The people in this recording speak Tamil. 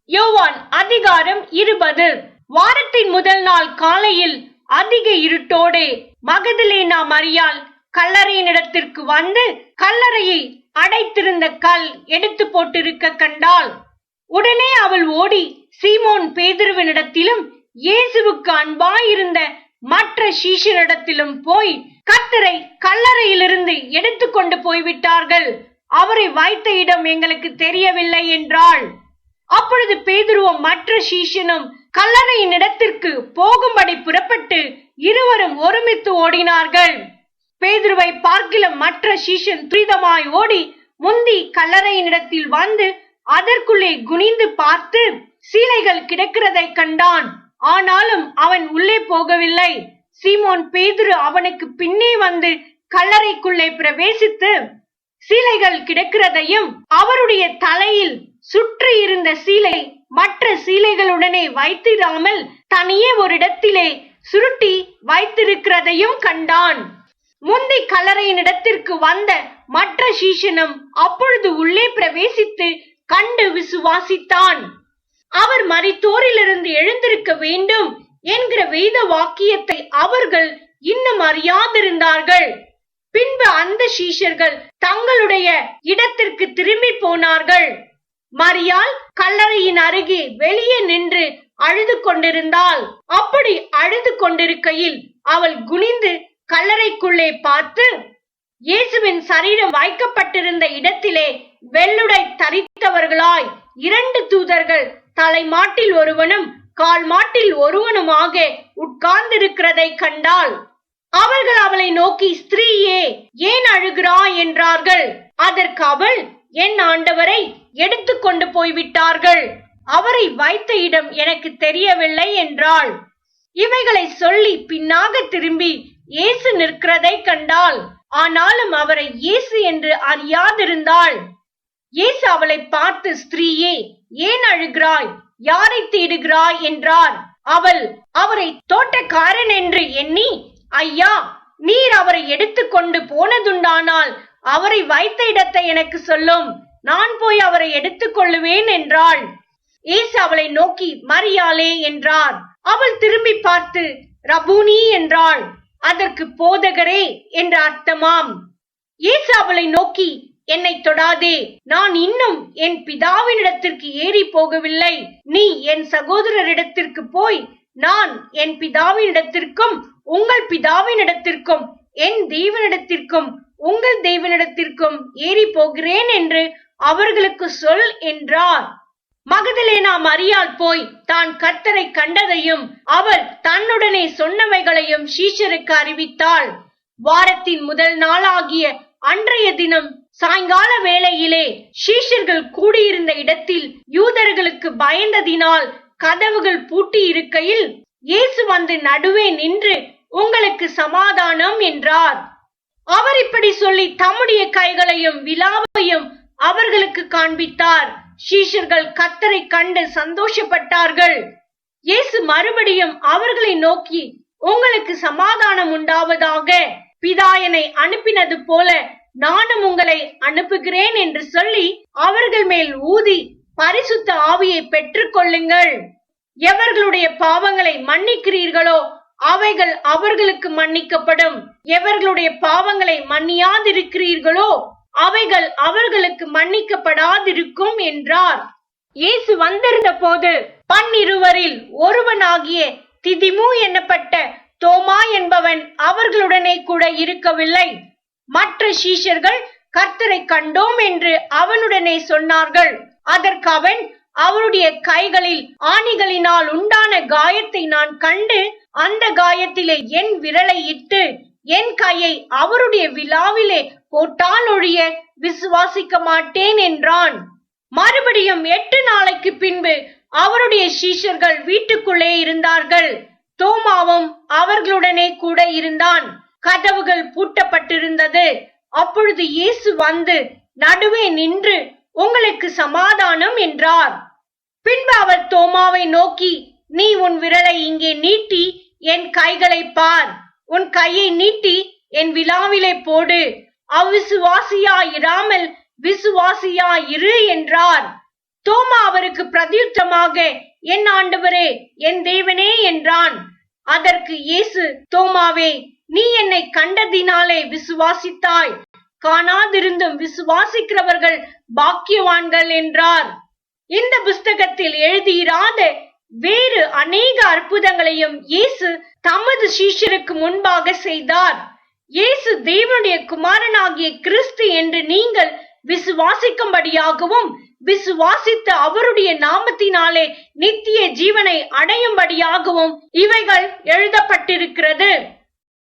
யோவான் அதிகாரம் 20. வாரத்தின் முதல் நாள் காலையில் அதிக இருட்டோடே மகதலேனா மரியாள் கல்லறையினிடத்திற்கு வந்து கல்லறையை அடைத்திருந்த கல் எடுத்து போட்டிருக்க கண்டாள். உடனே அவள் ஓடி சீமோன் பேதுருவினிடத்திலும் இயேசுவுக்கு அன்பாயிருந்த மற்ற சீஷரிடத்திலும் போய், கர்த்தரை கல்லறையிலிருந்து எடுத்து கொண்டு போய்விட்டார்கள், அவரை வைத்த இடம் எங்களுக்கு தெரியவில்லை என்றாள். அப்பொழுது பேதுருவும் மற்ற சீஷனும் கல்லறையின் இடத்திற்கு போகும்படி புறப்பட்டு இருவரும் ஒருமித்து ஓடினார்கள். பேதுருவை பார்க்கிலும் மற்ற சீஷன் துரிதமாய் ஓடி முந்தி கல்லறையினிடத்தில் வந்து அதற்குள்ளே குனிந்து பார்த்து சீலைகள் கிடக்கிறதை கண்டான். ஆனாலும் அவன் உள்ளே போகவில்லை. சீமோன் பேதுரு அவனுக்கு பின்னே வந்து கல்லறைக்குள்ளே பிரவேசித்து சீலைகள் கிடக்கிறதையும் அவருடைய தலையில் சுற்றி இருந்த சீலை மற்ற சீலைகளுடனே வைத்திராமல் தனியே ஒரு இடத்திலே சுருட்டி வைத்திருக்கிறதையும் கண்டான். முந்தி கல்லறையின் இடத்திற்கு வந்த மற்ற சீஷனும் அப்பொழுது உள்ளே பிரவேசித்து கண்டு விசுவாசித்தான். அவர் மரித்தோரிலிருந்து எழுந்திருக்க வேண்டும் என்கிற வேத வாக்கியத்தை அவர்கள் இன்னும் அறியாதிருந்தார்கள். பின்பு அந்த சீஷர்கள் தங்களுடைய இடத்திற்கு திரும்பி போனார்கள். மரியாள் கல்லறையின் அருகே வெளியே நின்று அழுது கொண்டிருந்தாள். அப்படி அழுது கொண்டிருக்கையில் அவள் குனிந்து கல்லறைக்குள்ளே பார்த்து, இயேசுவின் சரீரம் வைக்கப்பட்டிருந்த இடத்திலே வெள்ளுடை தரித்தவர்களாய் 2 தூதர்கள் தலைமாட்டில் ஒருவனும் கால் மாட்டில் ஒருவனுமாக உட்கார்ந்திருக்கிறதை கண்டாள். அவர்கள் அவளை நோக்கி, ஸ்திரீயே, ஏன் அழுகிறாய் என்றார்கள். அதற்கு அவள், என் ஆண்டவரை எடுத்து கொண்டு போய்விட்டார்கள், அவரை வைத்த இடம் எனக்கு தெரியவில்லை என்றாள். இவைகளை சொல்லி பின்னாக திரும்பி இயேசு நிற்கிறதை கண்டாள். ஆனாலும் அவரை இயேசு என்று அறியாதிருந்தாள். இயேசு அவளை பார்த்து, ஸ்திரீயே, ஏன் அழுகிறாய், யாரை தேடுகிறாய் என்றார். அவள் அவரை தோட்டக்காரன் என்று எண்ணி, ஐயா, நீர் அவரை எடுத்து கொண்டு போனதுண்டானால் அவரை வைத்த இடத்தை எனக்கு சொல்லும், நான் போய் அவரை எடுத்துக் கொள்ளுவேன் என்றாள். இயேசு அவளை நோக்கி, மரியாளே என்றார். அவள் திரும்பி பார்த்து ரபூனி என்றாள். அதற்கு போதகரே என்று அர்த்தமாம். இயேசு அவளை நோக்கி, என்னை தொடாதே, நான் இன்னும் என் பிதாவினிடத்திற்கு ஏறி போகவில்லை. நீ என் சகோதரரிடத்திற்கு போய், நான் என் பிதாவினிடத்திற்கும் உங்கள் பிதாவினிடத்திற்கும் என் தேவனிடத்திற்கும் உங்கள் தேவனிடத்திற்கும் ஏறி போகிறேன் என்று அவர்களுக்கு சொல் என்றார். மகதலேனா மரியாள் போய் தான் கர்த்தரை கண்டதையும் அவர் தன்னுடனே சொன்னவைகளையும் சீஷருக்கு அறிவித்தாள். வாரத்தின் முதல் நாளாகிய அன்றைய தினம் சாயங்கால வேளையிலே சீஷர்கள் கூடியிருந்த இடத்தில் யூதர்களுக்கு பயந்ததினால் கதவுகள் பூட்டி இருக்கையில் இயேசு வந்து நடுவே நின்று, உங்களுக்கு சமாதானம் என்றார். அவர் இப்படி சொல்லி தம்முடைய கைகளையும் விலாவையும் அவர்களுக்கு காண்பித்தார். சீஷர்கள் கர்த்தரை கண்டு சந்தோஷப்பட்டார்கள். இயேசு மறுபடியும் அவர்களை நோக்கி, உங்களுக்கு சமாதானம் உண்டாவதாக, பிதா என்னை அனுப்பினது போல நானும் உங்களை அனுப்புகிறேன் என்று சொல்லி அவர்கள் மேல் ஊதி பரிசுத்த ஆவியை பெற்றுக் கொள்ளுங்கள். எவர்களுடைய பாவங்களை மன்னிக்கிறீர்களோ அவைகள் அவர்களுக்கு மன்னிக்கப்படும், எவர்களுடைய பாவங்களை மன்னியாதிருக்கிறீர்களோ அவைகள் அவர்களுக்கு மன்னிக்கப்படாதிருக்கும் என்றார். இயேசு வந்திருந்த போது 12 ஒருவனாகிய திதிமு என்னப்பட்ட தோமா என்பவன் அவர்களுடனே கூட இருக்கவில்லை. மற்ற சீஷர்கள் கர்த்தரை கண்டோம் என்று அவனுடனே சொன்னார்கள். அதற்கு அவன், அவருடைய கைகளில் ஆணிகளினால் உண்டான காயத்தை நான் கண்டு அந்த காயத்திலே என் விரலை இட்டு என் கையை அவருடைய விலாவிலே போட்டால் ஒழிய விசுவாசிக்க மாட்டேன் என்றான். மறுபடியும் 8 நாளைக்கு பின்பு அவருடைய சீஷர்கள் வீட்டுக்குள்ளே இருந்தார்கள். தோமாவும் அவர்களுடனே கூட இருந்தான். கதவுகள் பூட்டப்பட்டிருந்தது. அப்பொழுது இயேசு வந்து நடுவே நின்று, உங்களுக்கு சமாதானம் என்றார். பின்பு அவர் தோமாவை நோக்கி, நீ உன் விரலை இங்கே நீட்டி என் கைகளை பார், உன் கையை நீட்டி என் விலாவிலே போடு, அவ்விசுவாசியாயிராமல் விசுவாசியாயிரு என்றார். தோமா அவருக்கு பிரதியுத்தரமாக, என் ஆண்டவரே, என் தேவனே என்றான். அதற்கு இயேசு, தோமாவே, நீ என்னை கண்டதினாலே விசுவாசித்தாய், காணாதிருந்தும் விசுவாசிக்கிறவர்கள் பாக்கியவான்கள் என்றார். இந்த புஸ்தகத்தில் எழுதியிராத வேறு அநேக அற்புதங்களையும் இயேசு தமது சீஷருக்கு முன்பாக செய்தார். இயேசு தேவனுடைய குமாரனாகிய கிறிஸ்து என்று நீங்கள் விசுவாசிக்கும்படியாகவும், விசுவாசித்து அவருடைய நாமத்தினாலே நித்திய ஜீவனை அடையும்படியாகவும் இவைகள் எழுதப்பட்டிருக்கிறது.